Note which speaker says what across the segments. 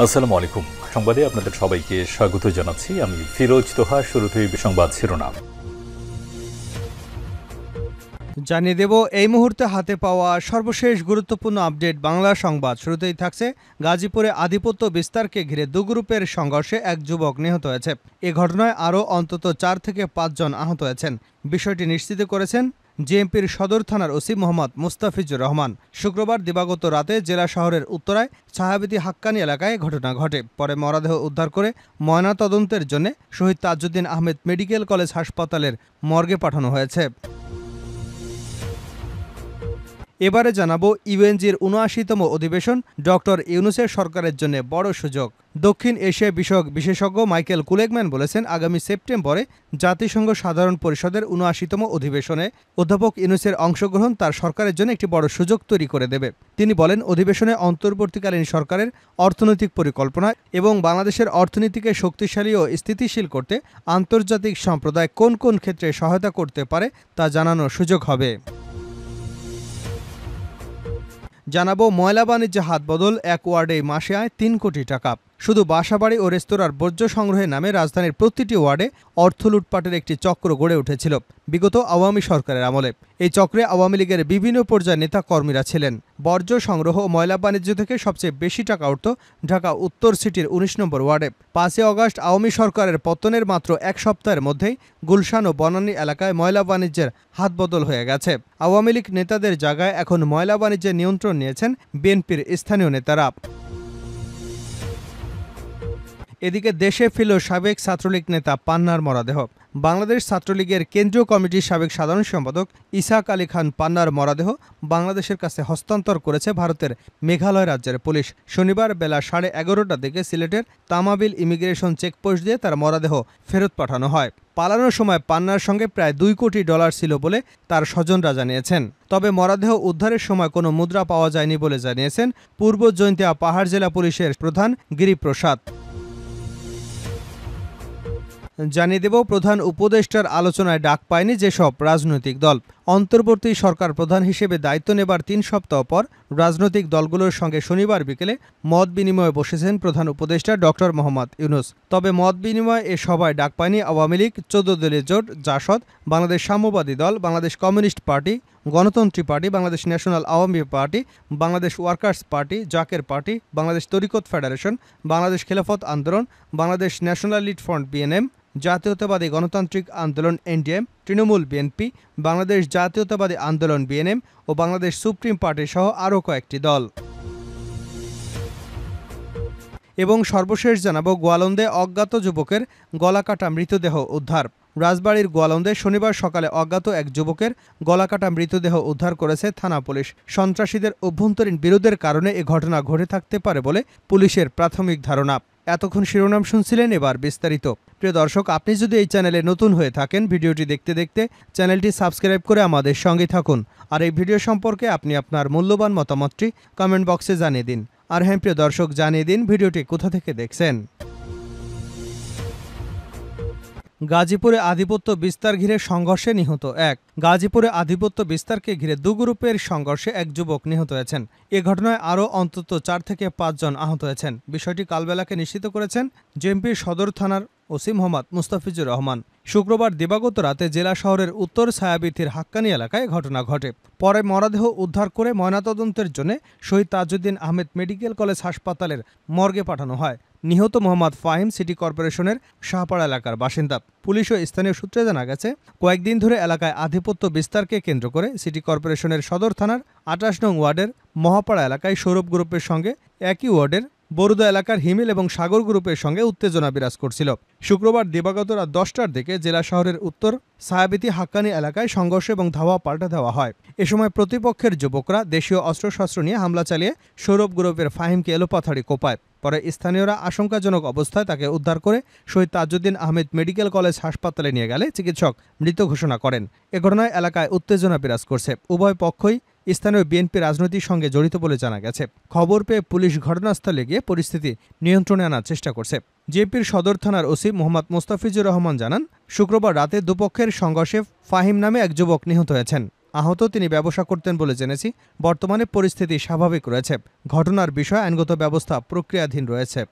Speaker 1: আসসালামু আলাইকুম। সংবাদে আপনাদের সবাইকে স্বাগত জানাচ্ছি। আমি ফিরোজ তোহা। শুরুতেই সংবাদ শিরোনাম
Speaker 2: জানিয়ে দেব এই মুহূর্তে হাতে পাওয়া সর্বশেষ গুরুত্বপূর্ণ আপডেট বাংলা সংবাদ। শুরুতেই থাকছে গাজীপুরে আধিপত্য বিস্তারকে ঘিরে দু গ্রুপের সংঘর্ষে এক যুবক নিহত হয়েছে। এ ঘটনায় আরও অন্তত 4 থেকে 5 জন আহত হয়েছেন। বিষয়টি নিশ্চিত করেছেন জেএমপির সদর থানার ওসি মোহাম্মদ মুস্তাফিজুর রহমান। শুক্রবার দিবাগত রাতে জেলা শহরের উত্তরায় ছায়াবিতি হাক্কানি এলাকায় ঘটনা ঘটে। পরে মরদেহ উদ্ধার করে ময়নাতদন্তের জন্য শহীদ তাজউদ্দিন আহমেদ মেডিকেল কলেজ হাসপাতালের মর্গে পাঠানো হয়েছে। এবারে জানাবো ইউএনজির ৭৯তম অধিবেশন ডক্টর ইউনূসের সরকারের জন্য বড় সুযোগ। দক্ষিণ এশিয়া বিষয়ক বিশেষজ্ঞ মাইকেল কুলেগম্যান বলেছেন, আগামী সেপ্টেম্বরে জাতিসংঘ সাধারণ পরিষদের ৭৯তম অধিবেশনে অধ্যাপক ইউনূসের অংশগ্রহণ তার সরকারের জন্য একটি বড় সুযোগ তৈরি করে দেবে। তিনি বলেন, অধিবেশনে অন্তর্বর্তীকালীন সরকারের অর্থনৈতিক পরিকল্পনা এবং বাংলাদেশের অর্থনীতিকে শক্তিশালী ও স্থিতিশীল করতে আন্তর্জাতিক সম্প্রদায় কোন কোন ক্ষেত্রে সহায়তা করতে পারে তা জানানোর সুযোগ হবে। জানাবো ময়লা বাণিজ্যে হাত বদল, এক ওয়ার্ডে মাসে আয় ৩ কোটি টাকা। শুধু বাসাবাড়ি ও রেস্তোরাঁর বর্জ্য সংগ্রহের নামে রাজধানীর প্রতিটি ওয়ার্ডে অর্থ লুটপাটের একটি চক্র গড়ে উঠেছিল বিগত আওয়ামী সরকারের আমলে। এই চক্রে আওয়ামী লীগের বিভিন্ন পর্যায়ের নেতা কর্মীরা ছিলেন। বর্জ্য সংগ্রহ ও ময়লা বাণিজ্য থেকে সবচেয়ে বেশি টাকা উঠত ঢাকা উত্তর সিটির ১৯ নম্বর ওয়ার্ডে। ৫ই আগস্ট আওয়ামী সরকারের পতনের মাত্র এক সপ্তাহের মধ্যেই গুলশান ও বনানী এলাকায় ময়লা বাণিজ্যের হাত বদল হয়ে গেছে। আওয়ামী লীগ নেতাদের জায়গায় এখন ময়লা বাণিজ্যের নিয়ন্ত্রণ নিয়েছেন বিএনপির স্থানীয় নেতারা। এদিকে দেশে ফিরল সাবেক ছাত্রলীগ নেতা পান্নার মরদেহ। বাংলাদেশ ছাত্রলীগের কেন্দ্রীয় কমিটির সাবেক সাধারণ সম্পাদক ইসাক আলী খান পান্নার মরদেহ বাংলাদেশের কাছে হস্তান্তর করেছে ভারতের মেঘালয় রাজ্যের পুলিশ। শনিবার বেলা 11:30টার দিকে সিলেটের তামাবিল ইমিগ্রেশন চেকপোস্ট দিয়ে তার মরদেহ ফেরত পাঠানো হয়। পালানোর সময় পান্নার সঙ্গে প্রায় $2 কোটি ছিল বলে তার স্বজনরা জানিয়েছেন। তবে মরদেহ উদ্ধারের সময় কোনো মুদ্রা পাওয়া যায়নি বলে জানিয়েছেন পূর্ব জৈন্তিয়া পাহাড় জেলা পুলিশের প্রধান গিরিপ্রসাদ। জানিয়ে দেব, প্রধান উপদেষ্টার আলোচনায় ডাক পায়নি যেসব রাজনৈতিক দল। অন্তর্বর্তী সরকার প্রধান হিসেবে দায়িত্ব নেবার 3 সপ্তাহ পর রাজনৈতিক দলগুলোর সঙ্গে শনিবার বিকেলে মত বিনিময়ে বসেছেন প্রধান উপদেষ্টা ডক্টর মোহাম্মদ ইউনূস। তবে মত বিনিময়ে এ সভায় ডাক পায়নি আওয়ামী লীগ, 14 দলীয় জোট, JASAD, Bangladesh Samyabadi Dal, Bangladesh communist party, Gonotontri party, Bangladesh national Awami party, Bangladesh workers party, Zaker party, Bangladesh Tariqat federation, Bangladesh Khelafat Andolan, Bangladesh national lead front BNM, Jatiyatabadi Gonotantrik Andolan NDM, Trinamool BNP, Bangladesh Jatiyatabadi Andolan BNM ও বাংলাদেশ সুপ্রিম পার্টি সহ আরও কয়েকটি দল। এবং সর্বশেষ জানাবো, গোয়ালন্দে অজ্ঞাত যুবকের গলাকাটা মৃতদেহ উদ্ধার। রাজবাড়ীর গোয়ালন্দে শনিবার সকালে অজ্ঞাত এক যুবকের গলাকাটা মৃতদেহ উদ্ধার করেছে থানা পুলিশ। সন্ত্রাসীদের অভ্যন্তরীণ বিরোধের কারণে এ ঘটনা ঘটে থাকতে পারে বলে পুলিশের প্রাথমিক ধারণা। এতক্ষণ শিরোনাম শুনছিলেন, এবার বিস্তারিত। প্রিয় দর্শক, আপনি যদি এই চ্যানেলে নতুন হয়ে থাকেন, ভিডিওটি দেখতে দেখতে চ্যানেলটি সাবস্ক্রাইব করে আমাদের সঙ্গে থাকুন। আর এই ভিডিও সম্পর্কে আপনি আপনার মূল্যবান মতামতটি কমেন্ট বক্সে জানিয়ে দিন। আর হ্যাঁ প্রিয় দর্শক, জানিয়ে দিন ভিডিওটি কোথা থেকে দেখছেন। গাজীপুরে আধিপত্য বিস্তার ঘিরে সংঘর্ষে নিহত এক। গাজীপুরে আধিপত্য বিস্তারকে ঘিরে দু গ্রুপের সংঘর্ষে এক যুবক নিহত হয়েছেন। এ ঘটনায় আরও অন্তত 4 থেকে 5 জন আহত হয়েছেন। বিষয়টি কালবেলাকে নিশ্চিত করেছেন জেএমপির সদর থানার ওসি মোহাম্মদ মুস্তাফিজুর রহমান। শুক্রবার দিবাগত রাতে জেলা শহরের উত্তর ছায়াবিথির হাক্কানি এলাকায় ঘটনা ঘটে। পরে মরদেহ উদ্ধার করে ময়নাতদন্তের জন্য শহীদ তাজউদ্দিন আহমেদ মেডিকেল কলেজ হাসপাতালের মর্গে পাঠানো হয়। নিহত মোহাম্মদ ফাহিম সিটি কর্পোরেশনের শাহপাড়া এলাকার বাসিন্দা। পুলিশ ও স্থানীয় সূত্রে জানা গেছে, কয়েকদিন ধরে এলাকায় আধিপত্য বিস্তারকে কেন্দ্র করে সিটি কর্পোরেশনের সদর থানার 28 নং ওয়ার্ডের মহাপাড়া এলাকায় সৌরভ গ্রুপের সঙ্গে একই ওয়ার্ডের বরুদা এলাকার হিমিল এবং সাগর গ্রুপের সঙ্গে উত্তেজনা বিরাজ করছিল। শুক্রবার দিবাগত রাত 10টার দিকে জেলা শহরের উত্তর ছায়াবিথি হাক্কানি এলাকায় সংঘর্ষ এবং ধাওয়া পাল্টা দেওয়া হয়। এ সময় প্রতিপক্ষের যুবকরা দেশীয় অস্ত্রশস্ত্র নিয়ে হামলা চালিয়ে সৌরভ গ্রুপের ফাহিমকে এলোপাথাড়ি কোপায়। পরে স্থানীয়রা আশঙ্কাজনক অবস্থায় তাকে উদ্ধার করে শহীদ তাজউদ্দিন আহমেদ মেডিকেল কলেজ হাসপাতালে নিয়ে গেলে চিকিৎসক মৃত ঘোষণা করেন। এ ঘটনায় এলাকায় উত্তেজনা বিরাজ করছে। উভয় পক্ষই স্থানীয় বিএনপি রাজনৈতিক সঙ্গে জড়িত বলে জানা গেছে। খবর পেয়ে পুলিশ ঘটনাস্থলে গিয়ে পরিস্থিতি নিয়ন্ত্রণে আনার চেষ্টা করছে। জেপির সদর থানার ওসি মোহাম্মদ মুস্তাফিজুর রহমান জানান, শুক্রবার রাতে দুপক্ষের সংঘর্ষে ফাহিম নামে এক যুবক নিহত হয়েছেন। আহত তিনি ব্যবসা করতেন বলে জেনেছি। বর্তমানে পরিস্থিতি স্বাভাবিক রয়েছে। ঘটনার বিষয়ে আইনগত ব্যবস্থা প্রক্রিয়াধীন রয়েছে।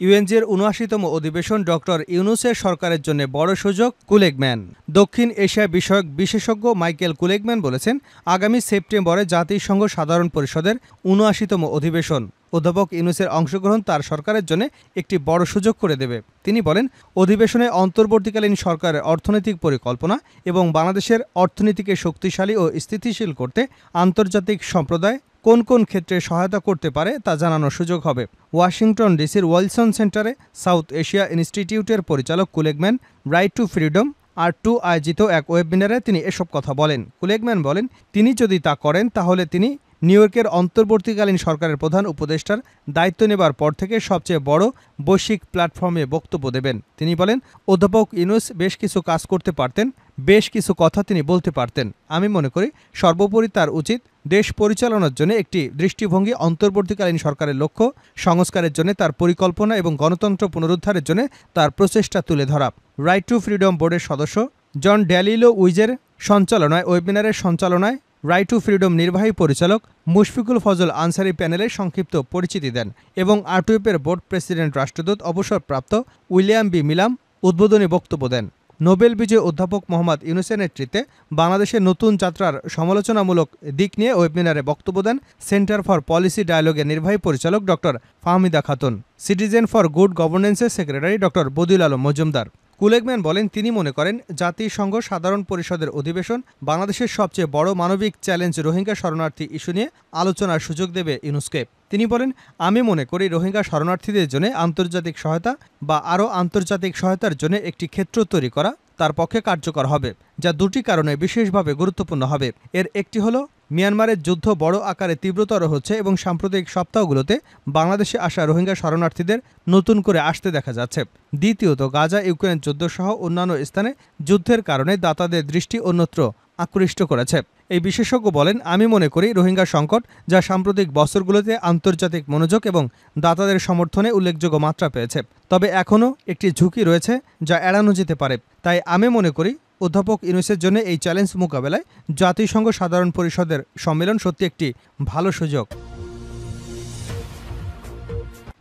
Speaker 2: ইউএনজির ৭৯তম অধিবেশন ডক্টর ইউনূসের সরকারের জন্য বড় সুযোগ, কুলেগম্যান। দক্ষিণ এশিয়া বিষয়ক বিশেষজ্ঞ মাইকেল কুলেগম্যান বলেছেন, আগামী সেপ্টেম্বরে জাতিসংঘ সাধারণ পরিষদের ৭৯তম অধিবেশন অধ্যাপক ইউনূসের অংশগ্রহণ তার সরকারের জন্য একটি বড় সুযোগ করে দেবে। তিনি বলেন, অধিবেশনে অন্তর্বর্তীকালীন সরকারের অর্থনৈতিক পরিকল্পনা এবং বাংলাদেশের অর্থনীতিকে শক্তিশালী ও স্থিতিশীল করতে আন্তর্জাতিক সম্প্রদায় কোন কোন ক্ষেত্রে সহায়তা করতে পারে তা জানানোর সুযোগ হবে। ওয়াশিংটন ডিসির ওয়ালসন সেন্টারে সাউথ এশিয়া ইনস্টিটিউটের পরিচালক কুলেগম্যান রাইট টু ফ্রিডম আর2 আয়োজিত এক ওয়েবিনারে তিনি এসব কথা বলেন। কুলেগম্যান বলেন, তিনি যদি তা করেন তাহলে তিনি নিউ ইয়র্কের অন্তর্বর্তীকালীন সরকারের প্রধান উপদেষ্টার দায়িত্ব নেবার পর থেকে সবচেয়ে বড় বৈশ্বিক প্ল্যাটফর্মে বক্তব্য দেবেন। তিনি বলেন, অধ্যাপক ইউনূস বেশ কিছু কাজ করতে পারতেন, বেশ কিছু কথা তিনি বলতে পারতেন। আমি মনে করি সর্বোপরি তার উচিত দেশ পরিচালনার জন্য একটি দৃষ্টিভঙ্গি, অন্তর্বর্তীকালীন সরকারের লক্ষ্য সংস্কারের জন্য তার পরিকল্পনা এবং গণতন্ত্র পুনরুদ্ধারের জন্য তার প্রচেষ্টা তুলে ধরা। রাইট টু ফ্রিডম বোর্ডের সদস্য জন ড্যালিলো উইজের সঞ্চালনায় ওয়েবিনারের সঞ্চালনায় রাইট টু ফ্রিডম নির্বাহী পরিচালক মুশফিকুল ফজল আনসারি প্যানেলের সংক্ষিপ্ত পরিচিতি দেন এবং আর2এর বোর্ড প্রেসিডেন্ট রাষ্ট্রদূত অবসরপ্রাপ্ত উইলিয়াম বি মিলাম উদ্বোধনী বক্তব্য দেন। নোবেল বিজয়ী অধ্যাপক মোহাম্মদ ইউনূসের নেতৃত্বে বাংলাদেশের নতুন যাত্রার সমালোচনামূলক দিক নিয়ে ওয়েবিনারে বক্তব্য দেন সেন্টার ফর পলিসি ডায়ালগের নির্বাহী পরিচালক doctor Fahmida Khatun, citizen for good গভর্নেন্সের secretary doctor Badiul Alam Majumdar. Kugelman বলেন, তিনি মনে করেন জাতিসংঘ সাধারণ পরিষদের অধিবেশন বাংলাদেশের সবচেয়ে বড় মানবিক চ্যালেঞ্জ রোহিঙ্গা শরণার্থী ইস্যু নিয়ে আলোচনার সুযোগ দেবে ইউনূসকে। তিনি বলেন, আমি মনে করি রোহিঙ্গা শরণার্থীদের জন্য আন্তর্জাতিক সহায়তা বা আরও আন্তর্জাতিক সহায়তার জন্য একটি ক্ষেত্র তৈরি করা তার পক্ষে কার্যকর হবে, যা দুটি কারণে বিশেষভাবে গুরুত্বপূর্ণ হবে। এর একটি হলো মিয়ানমারের যুদ্ধ বড় আকারে তীব্রতর হচ্ছে এবং সাম্প্রতিক সপ্তাহগুলোতে বাংলাদেশে আসা রোহিঙ্গা শরণার্থীদের নতুন করে আসতে দেখা যাচ্ছে। দ্বিতীয়ত, গাজা ইউক্রেন যুদ্ধসহ অন্যান্য স্থানে যুদ্ধের কারণে দাতাদের দৃষ্টি অন্যত্র আকৃষ্ট করেছে। এই বিশেষজ্ঞ বলেন, আমি মনে করি রোহিঙ্গা সংকট, যা সাম্প্রতিক বছরগুলোতে আন্তর্জাতিক মনোযোগ এবং দাতাদের সমর্থনে উল্লেখযোগ্য মাত্রা পেয়েছে, তবে এখনও একটি ঝুঁকি রয়েছে যা এড়ানো যেতে পারে। তাই আমি মনে করি অধ্যাপক ইউনূসের জন্য এই চ্যালেঞ্জ মোকাবেলায় জাতিসংঘ সাধারণ পরিষদের সম্মেলন সত্যি একটি ভালো সুযোগ।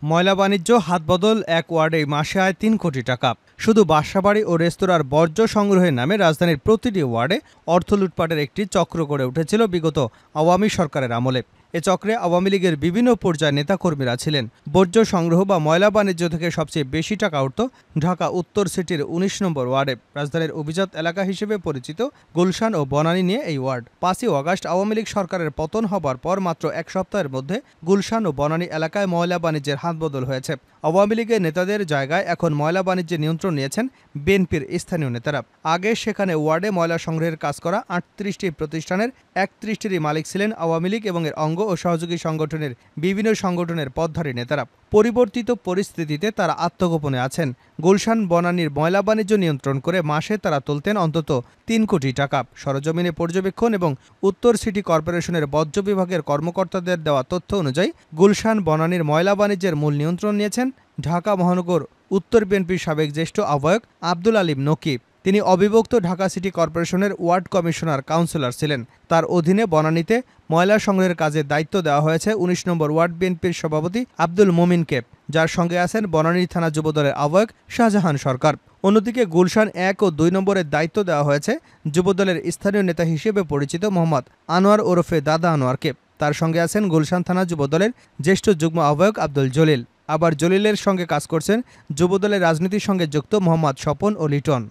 Speaker 2: ময়লা বাণিজ্য হাতবদল, এক ওয়ার্ডে মাসে আয় ৩ কোটি টাকা। শুধু বাসাবাড়ি ও রেস্তোরাঁর বর্জ্য সংগ্রহের নামে রাজধানীর প্রতিটি ওয়ার্ডে অর্থ লুটপাটের একটি চক্র গড়ে উঠেছিল বিগত আওয়ামী সরকারের আমলে। এ চক্রে আওয়ামী লীগের বিভিন্ন পর্যায়ের নেতাকর্মীরা ছিলেন। বর্জ্য সংগ্রহ বা ময়লা বাণিজ্য থেকে সবচেয়ে বেশি টাকা উঠত ঢাকা উত্তর সিটির ১৯ নম্বর ওয়ার্ডে। রাজধানীর অভিজাত এলাকা হিসেবে পরিচিত গুলশান ও বনানী নিয়ে এই ওয়ার্ড। ৫ই আগস্ট আওয়ামী লীগ সরকারের পতন হবার পর মাত্র এক সপ্তাহের মধ্যে গুলশান ও বনানী এলাকায় ময়লা বাণিজ্যের হাত বদল হয়েছে। আওয়ামী লীগের নেতাদের জায়গায় এখন ময়লা বাণিজ্যের নিয়ন্ত্রণ নিয়েছেন বিএনপির স্থানীয় নেতারা। আগে সেখানে ওয়ার্ডে ময়লা সংগ্রহের কাজ করা ৩৮টি প্রতিষ্ঠানের ৩১টিরই মালিক ছিলেন আওয়ামী লীগ এবং এর অঙ্গ ও সহযোগী সংগঠনের বিভিন্ন সংগঠনের পদধারী নেতারা। পরিবর্তিত পরিস্থিতিতে তারা আত্মগোপনে আছেন। গুলশান বনানীর ময়লা বাণিজ্য নিয়ন্ত্রণ করে মাসে তারা তুলতেন অন্তত ৩ কোটি টাকা। সরজমিনে পর্যবেক্ষণ এবং উত্তর সিটি কর্পোরেশনের বর্জ্য বিভাগের কর্মকর্তাদের দেওয়া তথ্য অনুযায়ী গুলশান বনানীর ময়লা বাণিজ্যের মূল নিয়ন্ত্রণ নিয়েছেন ঢাকা মহানগর উত্তর বিএনপির সাবেক জ্যেষ্ঠ আহ্বায়ক আব্দুল আলিম নকিব। তিনি অবিভক্ত ঢাকা সিটি কর্পোরেশনের ওয়ার্ড কমিশনার কাউন্সিলর ছিলেন। তার অধীনে বনানীতে ময়লা সংগ্রহের কাজের দায়িত্ব দেওয়া হয়েছে ১৯ নম্বর ওয়ার্ড বিএনপির সভাপতি আব্দুল মোমিনকে, যার সঙ্গে আছেন বনানী থানা যুবদলের আহ্বায়ক শাহজাহান সরকার। অন্যদিকে গুলশান ১ ও ২ নম্বরের দায়িত্ব দেওয়া হয়েছে যুবদলের স্থানীয় নেতা হিসেবে পরিচিত মোহাম্মদ আনোয়ার ওরফে দাদা আনোয়ারকে। তার সঙ্গে আছেন গুলশান থানা যুবদলের জ্যেষ্ঠ যুগ্ম আহ্বায়ক আব্দুল জলিল। আবার জলিলের সঙ্গে কাজ করছেন যুবদলের রাজনীতির সঙ্গে যুক্ত মোহাম্মদ স্বপন ও লিটন।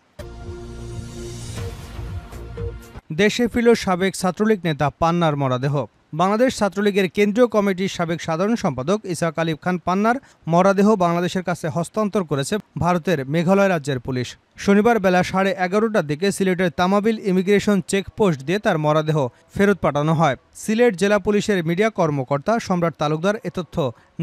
Speaker 2: দেশে ফিরল সাবেক ছাত্রলীগ নেতা পান্নার মরদেহ। বাংলাদেশ ছাত্রলীগের কেন্দ্রীয় কমিটির সাবেক সাধারণ সম্পাদক ইসাক আলী খান পান্নার মরদেহ বাংলাদেশের কাছে হস্তান্তর করেছে ভারতের মেঘালয় রাজ্যের পুলিশ। শনিবার বেলা 11:30টার দিকে সিলেটের তামাবিল ইমিগ্রেশন চেকপোস্ট দিয়ে তার মরদেহ ফেরত পাঠানো হয়। সিলেট জেলা পুলিশের মিডিয়া কর্মকর্তা সম্রাট তালুকদার এ তথ্য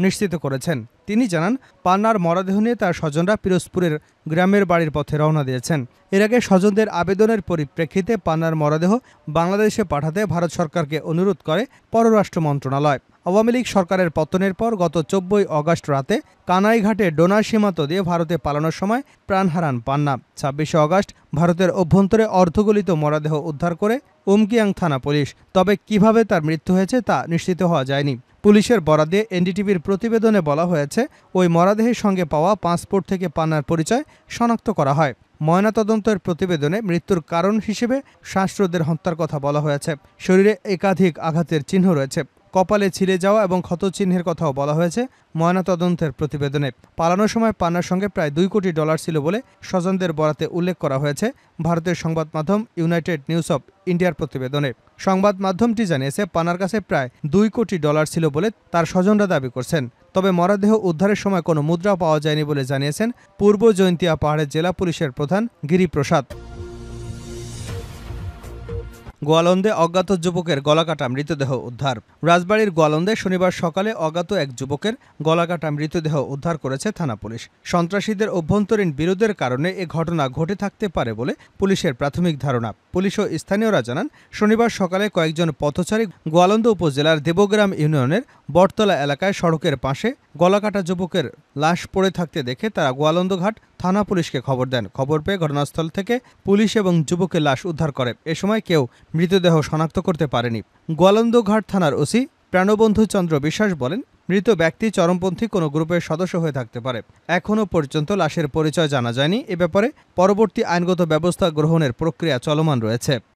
Speaker 2: নিশ্চিত করেছেন। তিনি জানান, পান্নার মরদেহ নিয়ে তার স্বজনরা পিরোজপুরের গ্রামের বাড়ির পথে রওনা দিয়েছেন। এর আগে স্বজনদের আবেদনের পরিপ্রেক্ষিতে পান্নার মরদেহ বাংলাদেশে পাঠাতে ভারত সরকারকে অনুরোধ করে পররাষ্ট্র মন্ত্রণালয়। আওয়ামী লীগ সরকারের পতনের পর গত ২৪ আগস্ট রাতে কানাইঘাটে ডোনা সীমান্ত দিয়ে ভারতে পালানোর সময় প্রাণ হারান পান্না। ২৬ আগস্ট ভারতের অভ্যন্তরে অর্ধগলিত মরদেহ উদ্ধার করে উমকিয়াং থানা পুলিশ। তবে কিভাবে তার মৃত্যু হয়েছে তা নিশ্চিত হওয়া যায়নি। পুলিশের বরাতে এনডিটিভির প্রতিবেদনে বলা হয়েছে, ওই মরদেহের সঙ্গে পাওয়া পাসপোর্ট থেকে পান্নার পরিচয় শনাক্ত করা হয়। ময়নাতদন্তের প্রতিবেদনে মৃত্যুর কারণ হিসেবে শ্বাসরোধের হত্যার কথা বলা হয়েছে। শরীরে একাধিক আঘাতের চিহ্ন রয়েছে। কপালে ছিলে যাওয়া এবং ক্ষতচিহ্নের কথাও বলা হয়েছে ময়নাতদন্তের প্রতিবেদনে। পালানোর সময় পান্নার সঙ্গে প্রায় $2 কোটি ছিল বলে স্বজনদের বরাতে উল্লেখ করা হয়েছে ভারতের সংবাদ মাধ্যম ইউনাইটেড নিউজ অব ইন্ডিয়ার প্রতিবেদনে। সংবাদ মাধ্যমটি জানিয়েছে, পান্নার কাছে প্রায় $2 কোটি ছিল বলে তার স্বজনরা দাবি করছেন। তবে মরদেহ উদ্ধারের সময় কোনো মুদ্রা পাওয়া যায়নি বলে জানিয়েছেন পূর্ব জয়ন্তিয়া পাহাড়ের জেলা পুলিশের প্রধান গিরিপ্রসাদ। গোয়ালন্দে অজ্ঞাত যুবকের গলাকাটা মৃতদেহ উদ্ধার। রাজবাড়ীর গোয়ালন্দে শনিবার সকালে অজ্ঞাত এক যুবকের গলাকাটা মৃতদেহ উদ্ধার করেছে থানা পুলিশ। সন্ত্রাসীদের অভ্যন্তরীণ বিরোধের কারণে এ ঘটনা ঘটে থাকতে পারে বলে পুলিশের প্রাথমিক ধারণা। পুলিশ ও স্থানীয়রা জানান, শনিবার সকালে কয়েকজন পথচারী গোয়ালন্দ উপজেলার দেবগ্রাম ইউনিয়নের বটতলা এলাকায় সড়কের পাশে গলাকাটা যুবকের লাশ পড়ে থাকতে দেখে তারা গোয়ালন্দঘাট থানা পুলিশকে খবর দেন। খবর পেয়ে ঘটনাস্থল থেকে পুলিশ এবং যুবকের লাশ উদ্ধার করে। এ সময় কেউ মৃতদেহ শনাক্ত করতে পারেনি। গোয়ালন্দঘাট থানার ওসি প্রাণবন্ধু চন্দ্র বিশ্বাস বলেন, মৃত ব্যক্তি চরমপন্থী কোনো গ্রুপের সদস্য হয়ে থাকতে পারে। এখনও পর্যন্ত লাশের পরিচয় জানা যায়নি। এ ব্যাপারে পরবর্তী আইনগত ব্যবস্থা গ্রহণের প্রক্রিয়া চলমান রয়েছে।